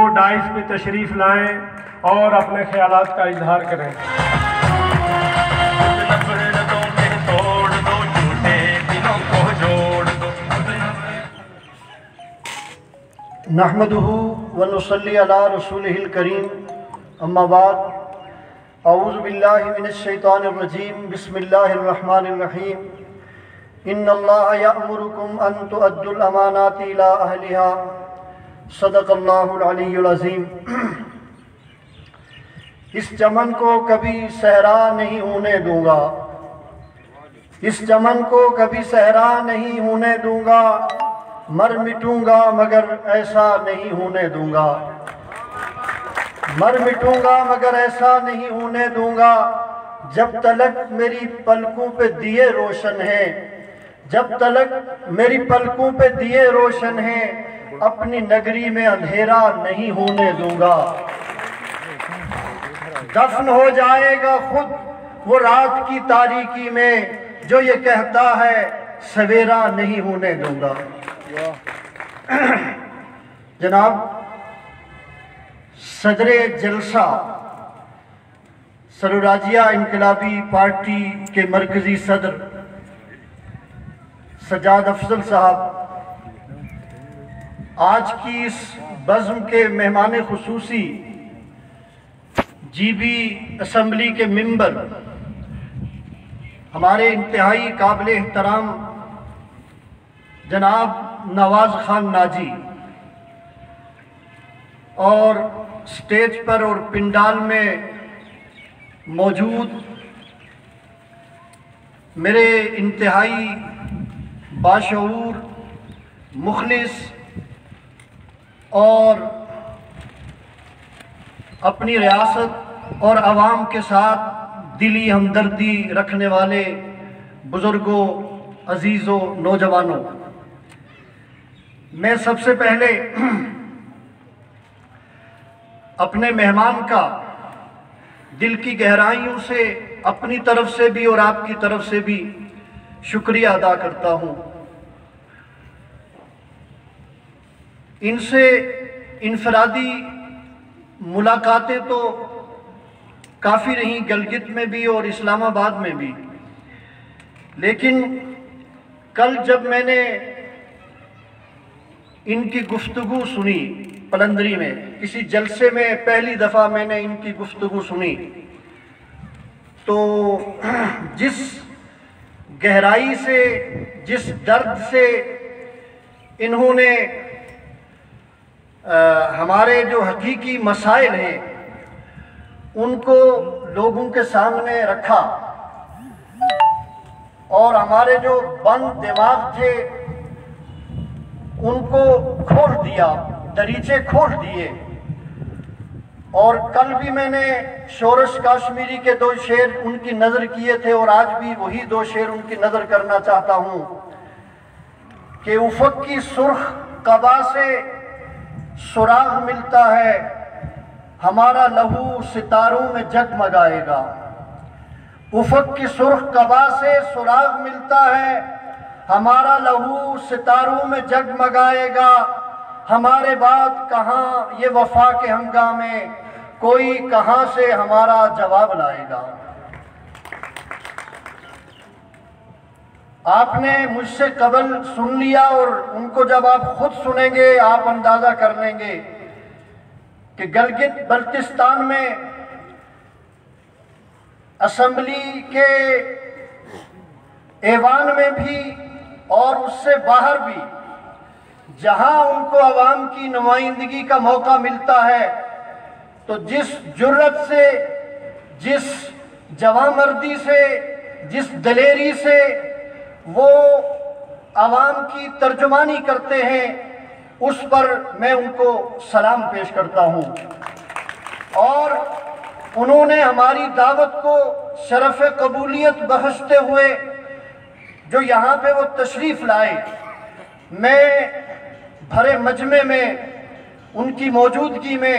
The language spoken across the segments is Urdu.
وہ ڈائس پہ تشریف لائیں اور اپنے خیالات کا اظہار کریں۔ نحمدہ ونصلی علی رسولہ الکریم، اما بعد، اعوذ باللہ من الشیطان الرجیم، بسم اللہ الرحمن الرحیم۔ ان اللہ یأمرکم ان تؤدوا الامانات الی اہلها، صدق اللہ العلی العظیم۔ اس چمن کو کبھی صحرا نہیں ہونے دوں گا، اس چمن کو کبھی صحرا نہیں ہونے دوں گا، مر مٹوں گا مگر ایسا نہیں ہونے دوں گا، مر مٹوں گا مگر ایسا نہیں ہونے دوں گا، جب تلک میری پلکوں پہ دیے روشن ہیں، جب تلک میری پلکوں پہ دیے روشن ہیں، اپنی نگری میں اندھیرا نہیں ہونے دوں گا۔ دفن ہو جائے گا خود وہ رات کی تاریکی میں، جو یہ کہتا ہے سویرا نہیں ہونے دوں گا۔ جناب صدر جلسہ سروراجیہ انقلابی پارٹی کے مرکزی صدر سجاد افضل صاحب، آج کی اس بزم کے مہمان خصوصی جی بی اسمبلی کے ممبر ہمارے انتہائی قابل احترام جناب نواز خان ناجی، اور سٹیج پر اور پنڈال میں موجود میرے انتہائی باشعور، مخلص اور اپنی ریاست اور عوام کے ساتھ دلی ہمدردی رکھنے والے بزرگوں، عزیزوں، نوجوانوں، میں سب سے پہلے اپنے مہمان کا دل کی گہرائیوں سے اپنی طرف سے بھی اور آپ کی طرف سے بھی شکریہ ادا کرتا ہوں۔ ان سے انفرادی ملاقاتیں تو کافی رہیں، گلگت میں بھی اور اسلام آباد میں بھی، لیکن کل جب میں نے ان کی گفتگو سنی پلندری میں، کسی جلسے میں پہلی دفعہ میں نے ان کی گفتگو سنی، تو جس گہرائی سے، جس درد سے انہوں نے ہمارے جو حقیقی مسائل ہیں ان کو لوگوں کے سامنے رکھا، اور ہمارے جو بند دماغ تھے ان کو کھول دیا، دریچے کھول دیے۔ اور کل بھی میں نے شورش کاشمیری کے 2 شعر ان کی نظر کیے تھے، اور آج بھی وہی 2 شعر ان کی نظر کرنا چاہتا ہوں کہ افق کی سرخ قبا سے سراغ ملتا ہے، ہمارا لہو ستاروں میں جگمگائے گا۔ افق کی سرخ قبا سے سراغ ملتا ہے، ہمارا لہو ستاروں میں جگمگائے گا، ہمارے بعد کہاں یہ وفا کے ہنگامے، کوئی کہاں سے ہمارا جواب لائے گا۔ آپ نے مجھ سے قبل سن لیا، اور ان کو جب آپ خود سنیں گے آپ اندازہ کر لیں گے کہ گلگت بلتستان میں اسمبلی کے ایوان میں بھی اور اس سے باہر بھی جہاں ان کو عوام کی نمائندگی کا موقع ملتا ہے، تو جس جرأت سے، جس جواں مردی سے، جس دلیری سے وہ عوام کی ترجمانی کرتے ہیں، اس پر میں ان کو سلام پیش کرتا ہوں۔ اور انہوں نے ہماری دعوت کو شرف قبولیت بخشتے ہوئے جو یہاں پہ وہ تشریف لائے، میں بھرے مجمع میں ان کی موجودگی میں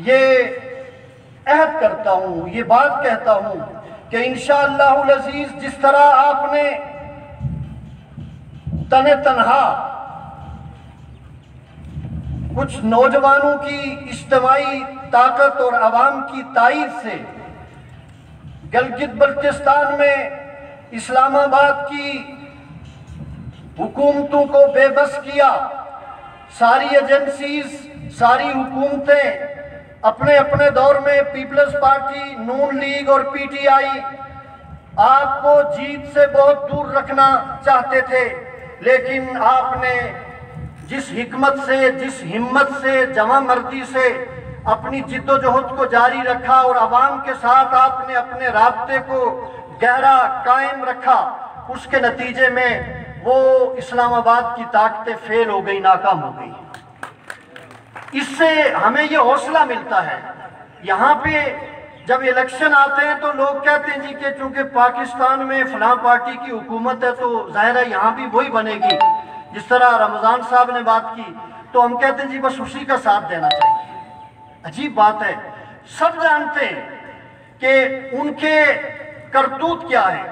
یہ عہد کرتا ہوں، یہ بات کہتا ہوں کہ انشاءاللہ العزیز جس طرح آپ نے تنہا کچھ نوجوانوں کی اجتماعی طاقت اور عوام کی تائید سے گلگت بلتستان میں اسلام آباد کی حکومتوں کو بے بس کیا۔ ساری ایجنسیز، ساری حکومتیں اپنے اپنے دور میں پیپلز پارٹی، نون لیگ اور پی ٹی آئی آپ کو جیت سے بہت دور رکھنا چاہتے تھے، لیکن آپ نے جس حکمت سے، جس ہمت سے، جمع مردی سے اپنی جد و جہد کو جاری رکھا اور عوام کے ساتھ آپ نے اپنے رابطے کو گہرا قائم رکھا، اس کے نتیجے میں وہ اسلام آباد کی طاقتیں فیل ہو گئی، ناکام ہو گئی۔ اس سے ہمیں یہ حوصلہ ملتا ہے۔ یہاں پہ جب الیکشن آتے ہیں تو لوگ کہتے ہیں جی کہ چونکہ پاکستان میں فلاں پارٹی کی حکومت ہے تو ظاہر ہے یہاں بھی وہی بنے گی، جس طرح رمضان صاحب نے بات کی تو ہم کہتے ہیں جی بس اسی کا ساتھ دینا چاہیے۔ عجیب بات ہے، سب جانتے ہیں کہ ان کے کرتوت کیا ہے،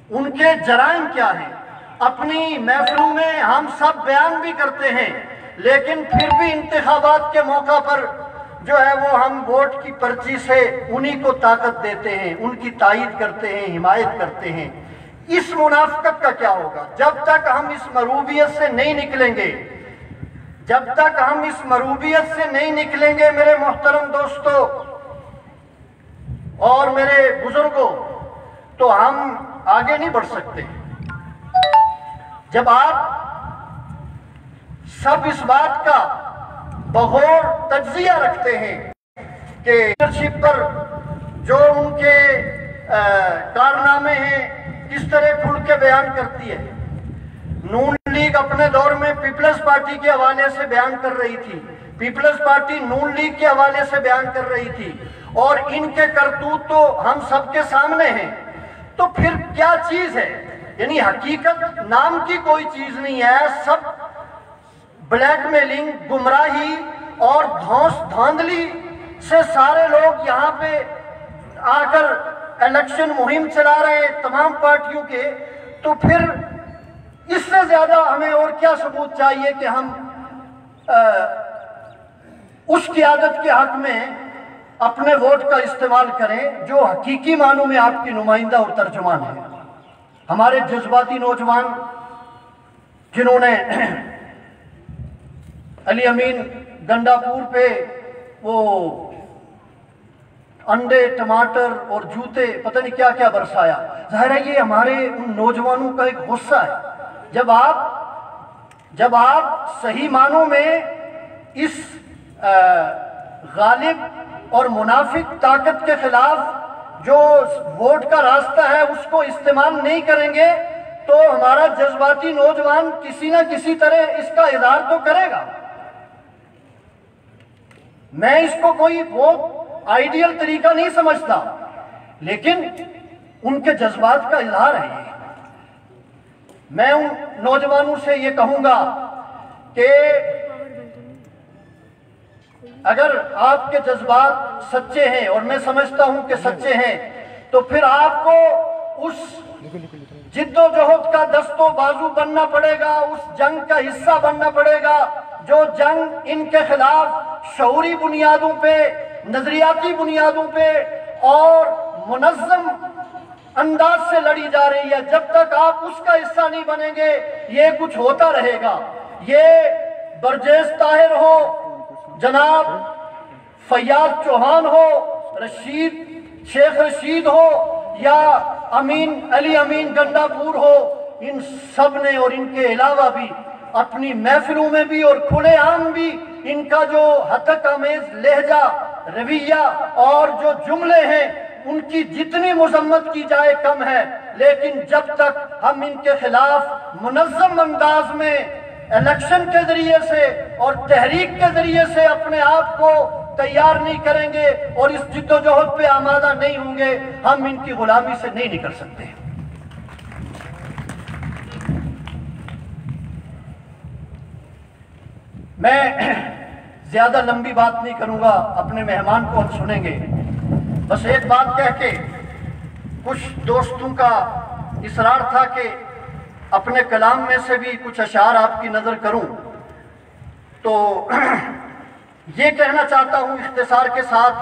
ان کے جرائم کیا ہیں۔ اپنی محفلوں میں ہم سب بیان بھی کرتے ہیں، لیکن پھر بھی انتخابات کے موقع پر جو ہے وہ ہم ووٹ کی پرچی سے انہی کو طاقت دیتے ہیں، ان کی تائید کرتے ہیں، حمایت کرتے ہیں۔ اس منافقت کا کیا ہوگا؟ جب تک ہم اس مروبیت سے نہیں نکلیں گے، جب تک ہم اس مروبیت سے نہیں نکلیں گے میرے محترم دوستو اور میرے بزرگوں، تو ہم آگے نہیں بڑھ سکتے۔ جب آپ سب اس بات کا بغور تجزیہ رکھتے ہیں کہ لیڈرشپ پر جو ان کے کارنامے ہیں کس طرح کھل کے بیان کرتی ہے، نون لیگ اپنے دور میں پیپلز پارٹی کے حوالے سے بیان کر رہی تھی، پیپلز پارٹی نون لیگ کے حوالے سے بیان کر رہی تھی، اور ان کے کرتوت تو ہم سب کے سامنے ہیں، تو پھر کیا چیز ہے؟ یعنی حقیقت نام کی کوئی چیز نہیں ہے، سب بلیک میلنگ، گمراہی اور دھاندلی سے سارے لوگ یہاں پہ آ کر الیکشن مہم چلا رہے ہیں تمام پارٹیوں کے، تو پھر اس سے زیادہ ہمیں اور کیا ثبوت چاہیے کہ ہم اس قیادت کے حق میں اپنے ووٹ کا استعمال کریں جو حقیقی معنوں میں آپ کی نمائندہ اور ترجمان ہے۔ ہمارے جذباتی نوجوان جنہوں نے علی امین گنڈا پور پہ وہ انڈے، ٹماٹر اور جوتے پتہ نہیں کیا کیا برسایا، ظاہر ہے یہ ہمارے ان نوجوانوں کا ایک غصہ ہے۔ جب آپ صحیح معنوں میں اس غالب اور منافق طاقت کے خلاف جو ووٹ کا راستہ ہے اس کو استعمال نہیں کریں گے تو ہمارا جذباتی نوجوان کسی نہ کسی طرح اس کا اظہار تو کرے گا۔ میں اس کو کوئی بہت آئیڈیل طریقہ نہیں سمجھتا، لیکن ان کے جذبات کا اظہار ہے یہ۔ میں ان نوجوانوں سے یہ کہوں گا کہ اگر آپ کے جذبات سچے ہیں، اور میں سمجھتا ہوں کہ سچے ہیں، تو پھر آپ کو اس جد و جہد کا دست و بازو بننا پڑے گا، اس جنگ کا حصہ بننا پڑے گا جو جنگ ان کے خلاف شعوری بنیادوں پہ، نظریاتی بنیادوں پہ اور منظم انداز سے لڑی جا رہی ہے۔ جب تک آپ اس کا حصہ نہیں بنیں گے یہ کچھ ہوتا رہے گا۔ یہ برجیز طاہر ہو، جناب فیاض چوہان ہو، شیخ رشید ہو یا علی امین گنڈا پور ہو، ان سب نے اور ان کے علاوہ بھی اپنی محفلوں میں بھی اور کھلے عام بھی ان کا جو ہتک آمیز لہجہ، رویہ اور جو جملے ہیں ان کی جتنی مذمت کی جائے کم ہے، لیکن جب تک ہم ان کے خلاف منظم انداز میں الیکشن کے ذریعے سے اور تحریک کے ذریعے سے اپنے آپ کو تیار نہیں کریں گے اور اس جد و جہد پہ آمادہ نہیں ہوں گے، ہم ان کی غلامی سے نہیں نکل سکتے۔ میں زیادہ لمبی بات نہیں کروں گا، اپنے مہمان کو ہم سنیں گے۔ بس ایک بات کہہ کے، کچھ دوستوں کا اصرار تھا کہ اپنے کلام میں سے بھی کچھ اشعار آپ کی نظر کروں، تو یہ کہنا چاہتا ہوں اختصار کے ساتھ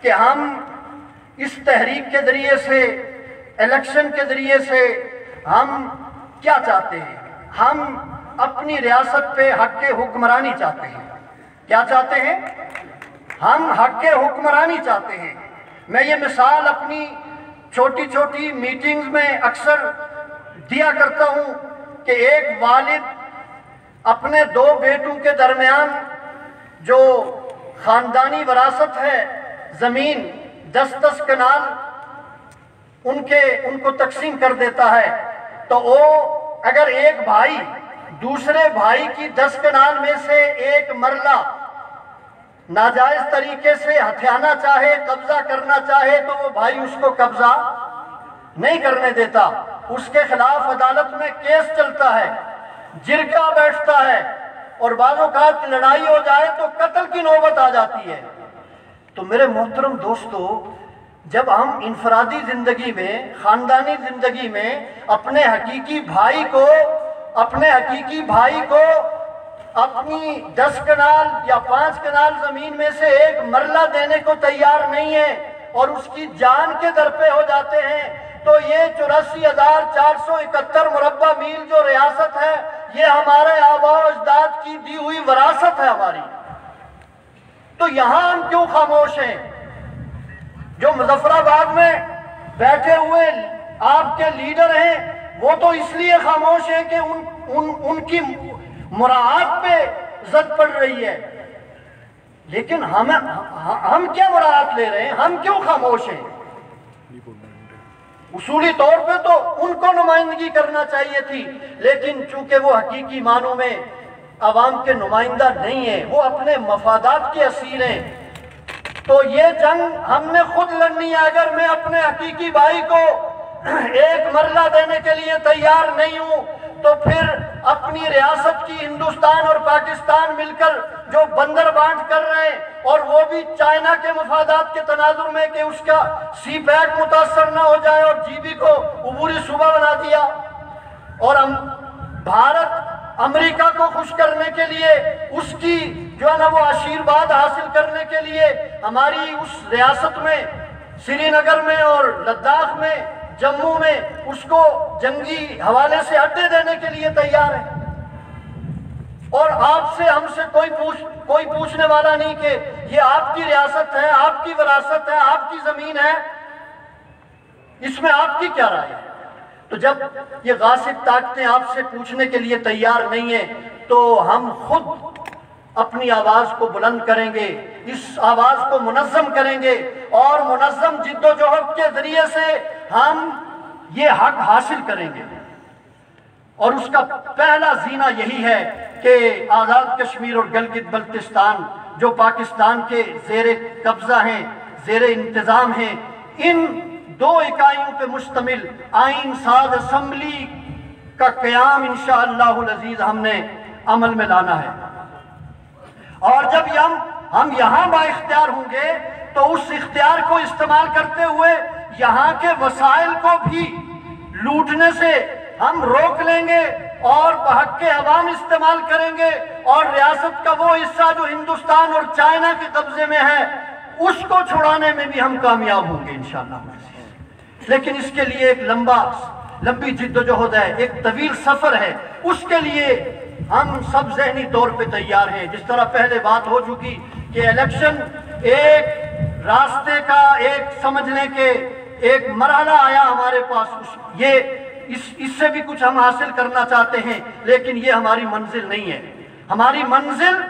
کہ ہم اس تحریک کے ذریعے سے، الیکشن کے ذریعے سے ہم کیا چاہتے ہیں؟ ہم اپنی ریاست پہ حق حکمرانی چاہتے ہیں۔ کیا چاہتے ہیں؟ ہم حق حکمرانی چاہتے ہیں۔ میں یہ مثال اپنی چھوٹی چھوٹی میٹنگز میں اکثر دیا کرتا ہوں کہ ایک والد اپنے 2 بیٹوں کے درمیان جو خاندانی وراثت ہے، زمین 10 کنال ان کو تقسیم کر دیتا ہے، تو وہ اگر ایک بھائی دوسرے بھائی کی 10 کنال میں سے ایک مرلہ ناجائز طریقے سے ہتھیانا چاہے، قبضہ کرنا چاہے، تو وہ بھائی اس کو قبضہ نہیں کرنے دیتا، اس کے خلاف عدالت میں کیس چلتا ہے، جرگہ بیٹھتا ہے، اور بعض اوقات لڑائی ہو جائے تو قتل کی نوبت آ جاتی ہے۔ تو میرے محترم دوستو، جب ہم انفرادی زندگی میں، خاندانی زندگی میں اپنے حقیقی بھائی کو اپنی 10 کنال یا 5 کنال زمین میں سے ایک مرلہ دینے کو تیار نہیں ہے اور اس کی جان کے در پہ ہو جاتے ہیں، تو یہ 84,471 مربع میل جو ریاست ہے، یہ ہمارے آباء و اجداد کی دی ہوئی وراثت ہے ہماری۔ تو یہاں ہم کیوں خاموش ہیں؟ جو مظفر آباد میں بیٹھے ہوئے آپ کے لیڈر ہیں، وہ تو اس لیے خاموش ہیں کہ ان کی مراعات پہ زد پڑ رہی ہے، لیکن ہم کیا مراعات لے رہے ہیں؟ ہم کیوں خاموش ہیں؟ اصولی طور پہ تو ان کو نمائندگی کرنا چاہیے تھی، لیکن چونکہ وہ حقیقی معنوں میں عوام کے نمائندہ نہیں ہیں، وہ اپنے مفادات کے اسیر ہیں۔ تو یہ جنگ ہم نے خود لڑنی ہے۔ اگر میں اپنے حقیقی بھائی کو ایک مرلہ دینے کے لیے تیار نہیں ہوں، تو پھر اپنی ریاست کی ہندوستان اور پاکستان مل کر جو بندر بانٹ کر رہے ہیں، اور وہ بھی چائنا کے مفادات کے تناظر میں کہ اس کا سی پیک متاثر نہ ہو جائے، اور جی بی کو عبوری صوبہ بنا دیا، اور ہم بھارت امریکہ کو خوش کرنے کے لیے، اس کی جو ہے نا وہ آشیرواد حاصل کرنے کے لیے ہماری اس ریاست میں، سری نگر میں اور لداخ میں، جموں میں، اس کو جنگی حوالے سے اڈے دینے کے لیے تیار ہے۔ اور آپ سے، ہم سے کوئی پوچھنے والا نہیں کہ یہ آپ کی ریاست ہے، آپ کی وراثت ہے، آپ کی زمین ہے، اس میں آپ کی کیا رائے ہے؟ تو جب یہ غاصب طاقتیں آپ سے پوچھنے کے لیے تیار نہیں ہیں، تو ہم خود اپنی آواز کو بلند کریں گے، اس آواز کو منظم کریں گے، اور منظم جد و جہد کے ذریعے سے ہم یہ حق حاصل کریں گے۔ اور اس کا پہلا زینہ یہی ہے کہ آزاد کشمیر اور گلگت بلتستان جو پاکستان کے زیر قبضہ ہیں، زیر انتظام ہیں، ان 2 اکائیوں پہ مشتمل آئین ساز اسمبلی کا قیام انشاءاللہ العزیز ہم نے عمل میں لانا ہے۔ اور جب ہم یہاں با اختیار ہوں گے، تو اس اختیار کو استعمال کرتے ہوئے یہاں کے وسائل کو بھی لوٹنے سے ہم روک لیں گے، اور بحق عوام استعمال کریں گے، اور ریاست کا وہ حصہ جو ہندوستان اور چائنا کے قبضے میں ہے، اس کو چھڑانے میں بھی ہم کامیاب ہوں گے انشاءاللہ۔ لیکن اس کے لیے ایک لمبی جد و جہد ہے، ایک طویل سفر ہے، اس کے لیے ہم سب ذہنی طور پہ تیار ہیں۔ جس طرح پہلے بات ہو چکی کہ الیکشن ایک راستے کا، ایک سمجھنے کے ایک مرحلہ آیا ہمارے پاس، اس سے بھی کچھ ہم حاصل کرنا چاہتے ہیں، لیکن یہ ہماری منزل نہیں ہے۔ ہماری منزل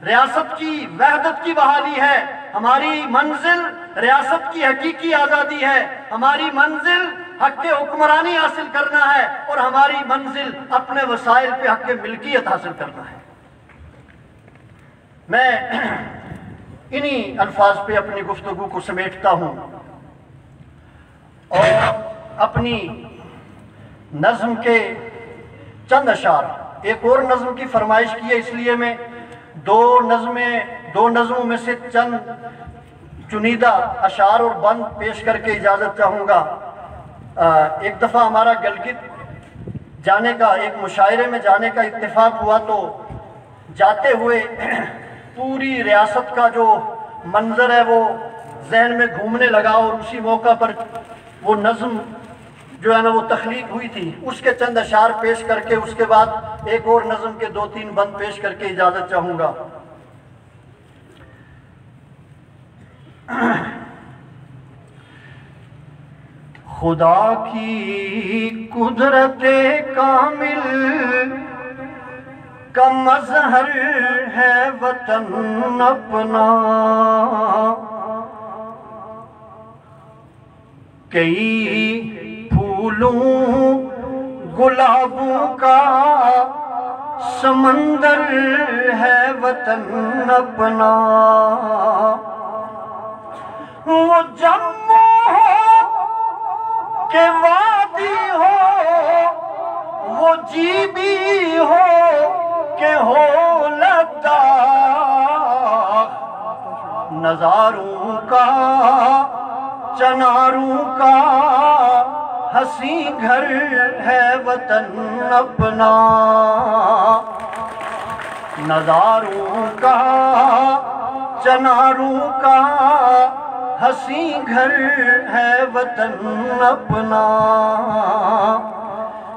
ریاست کی وحدت کی بحالی ہے، ہماری منزل ریاست کی حقیقی آزادی ہے، ہماری منزل حق حکمرانی حاصل کرنا ہے، اور ہماری منزل اپنے وسائل پہ حق ملکیت حاصل کرنا ہے۔ میں انہی الفاظ پہ اپنی گفتگو کو سمیٹتا ہوں، اور اپنی نظم کے چند اشعار، ایک اور نظم کی فرمائش کی ہے، اس لیے میں دو نظموں میں سے چند چنیدہ اشعار اور بند پیش کر کے اجازت چاہوں گا۔ ایک دفعہ ہمارا گلگت جانے کا، ایک مشاعرے میں جانے کا اتفاق ہوا، تو جاتے ہوئے پوری ریاست کا جو منظر ہے وہ ذہن میں گھومنے لگا، اور اسی موقع پر وہ نظم جو ہے نا وہ تخلیق ہوئی تھی، اس کے چند اشعار پیش کر کے اس کے بعد ایک اور نظم کے 2-3 بند پیش کر کے اجازت چاہوں گا۔ خدا کی قدرت کامل کا مظہر ہے وطن اپنا، کئی پھولوں گلابوں کا سمندر ہے وطن اپنا، وہ جموں کہ وادی ہو، وہ جیبی ہو کہ ہو لداخ، نظاروں کا چناروں کا ہنسی گھر ہے وطن اپنا، نظاروں کا چناروں کا ہنسی گھر ہے وطن اپنا،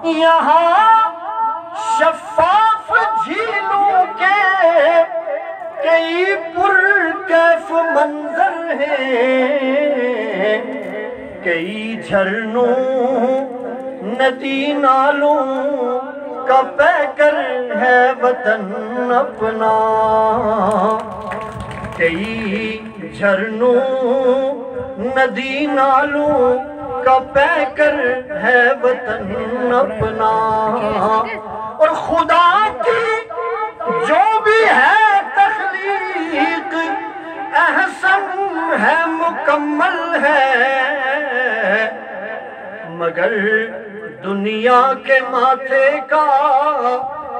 یہاں شفاف جھیلوں کے کئی پرکیف منظر ہیں، کئی جھرنوں ندی نالوں کا پیکر ہے وطن اپنا، کئی جھرنوں ندی نالوں کا پیکر ہے وطن اپنا، اور خدا کی جو بھی ہے تخلیق احسن ہے مکمل ہے، مگر دنیا کے ماتھے کا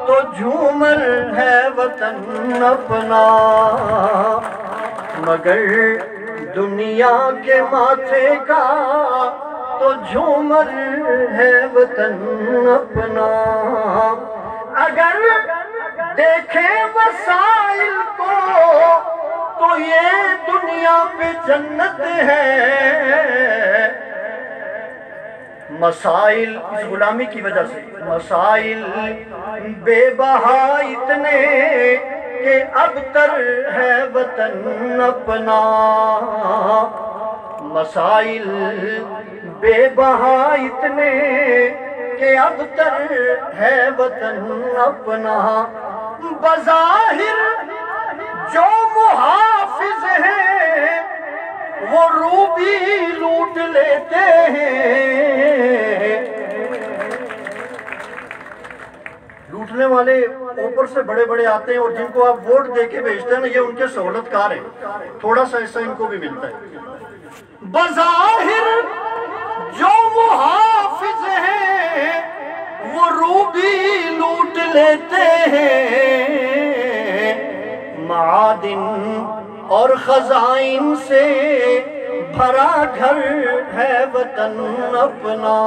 تو جھومر ہے وطن اپنا، مگر دنیا کے ماتھے کا تو جھومر ہے وطن اپنا، اگر دیکھیں وسائل کو تو یہ دنیا پہ جنت ہے، مسائل اس غلامی کی وجہ سے مسائل بے بہا اتنے کہ ابتر ہے وطن اپنا، مسائل بے بہا اتنے کہ ابتر ہے وطن اپنا، بظاہر جو محافظ ہیں وہ روبی لوٹ لیتے ہیں، لوٹنے والے اوپر سے بڑے بڑے آتے ہیں اور جن کو آپ ووٹ دے کے بھیجتے ہیں نا یہ ان کے سہولت کار ہیں، تھوڑا سا حصہ ان کو بھی ملتا ہے، بظاہر جو محافظ ہیں وہ روبی لوٹ لیتے ہیں، معادن اور خزائن سے بھرا گھر ہے وطن اپنا،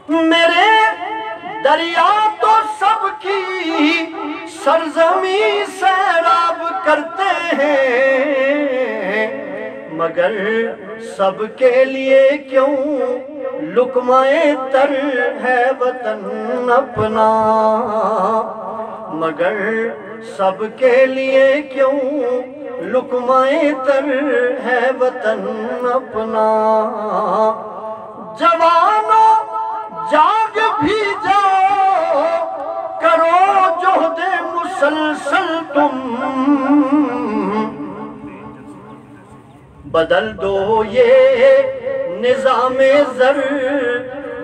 میرے دریا تو سب کی سرزمین سیراب کرتے ہیں، مگر سب کے لیے کیوں لقمہ تر ہے وطن اپنا، مگر سب کے لیے کیوں لقمہ تر ہے وطن اپنا، جوانوں جاگ بھی جاؤ کرو جہد مسلسل تم، بدل دو یہ نظام زر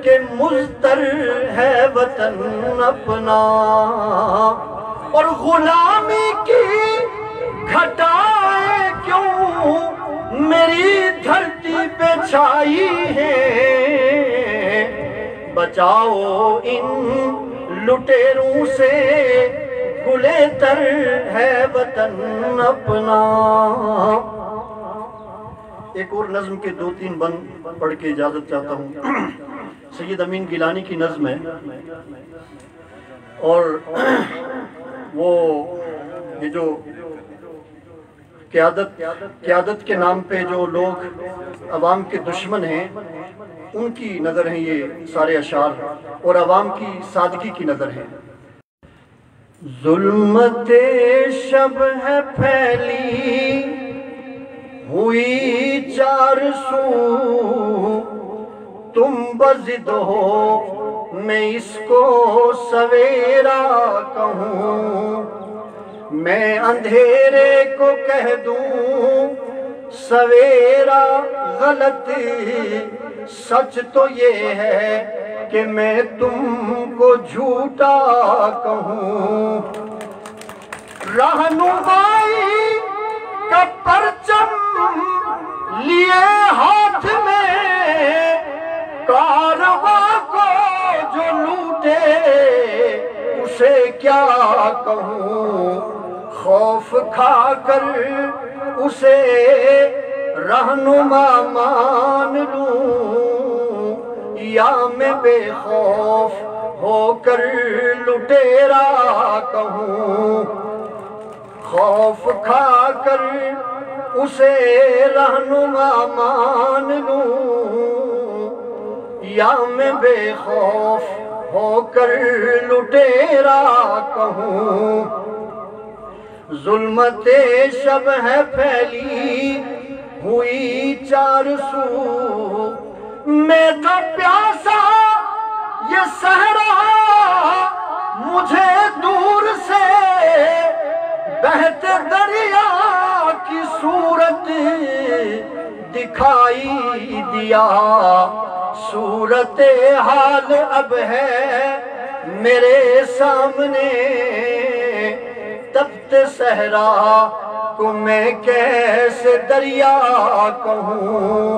کہ مضطر ہے وطن اپنا، اور غلامی کی گھٹائیں کیوں میری دھرتی پہ چھائی ہے، بچاؤ ان لٹیروں سے گلے تر ہے وطن اپنا۔ ایک اور نظم کے 2-3 بند پڑھ کے اجازت چاہتا ہوں۔ سید امین گیلانی کی نظم ہے، اور وہ یہ جو قیادت کے نام پہ جو لوگ عوام کے دشمن ہیں، ان کی نظر ہیں یہ سارے اشعار، اور عوام کی سادگی کی نظر ہیں۔ ظلمت شب ہے پھیلی ہوئی چار سو، تم بضد ہو میں اس کو سویرا کہوں، میں اندھیرے کو کہہ دوں سویرا غلط، سچ تو یہ ہے کہ میں تم کو جھوٹا کہوں۔ رہنمائی کا پرچم لیے ہاتھ میں، کارواں کو جو لوٹے اسے کیا کہوں، خوف کھا کر اسے رہنما مان لوں، یا میں بے خوف ہو کر لٹیرا کہوں، خوف کھا کر اسے رہنما مان لوں، یا میں بے خوف ہو کر لٹیرا کہوں۔ ظلمت شب ہے پھیلی ہوئی چار سو، میں تھا پیاسا یہ صحرا، مجھے دور سے بہتے دریا کی صورت دکھائی دیا، صورت حال اب ہے میرے سامنے، تپت صحرا کو میں کیسے دریا کہوں،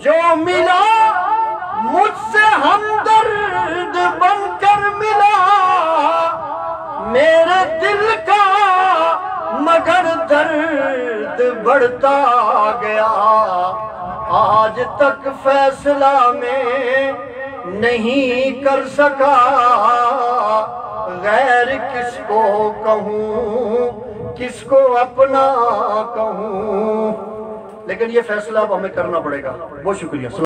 جو ملا مجھ سے ہمدرد بن کر ملا میرے دل کا، مگر درد بڑھتا گیا، آج تک فیصلہ میں نہیں کر سکا، غیر کس کو کہوں کس کو اپنا کہوں، لیکن یہ فیصلہ اب ہمیں کرنا پڑے گا۔ بہت شکریہ۔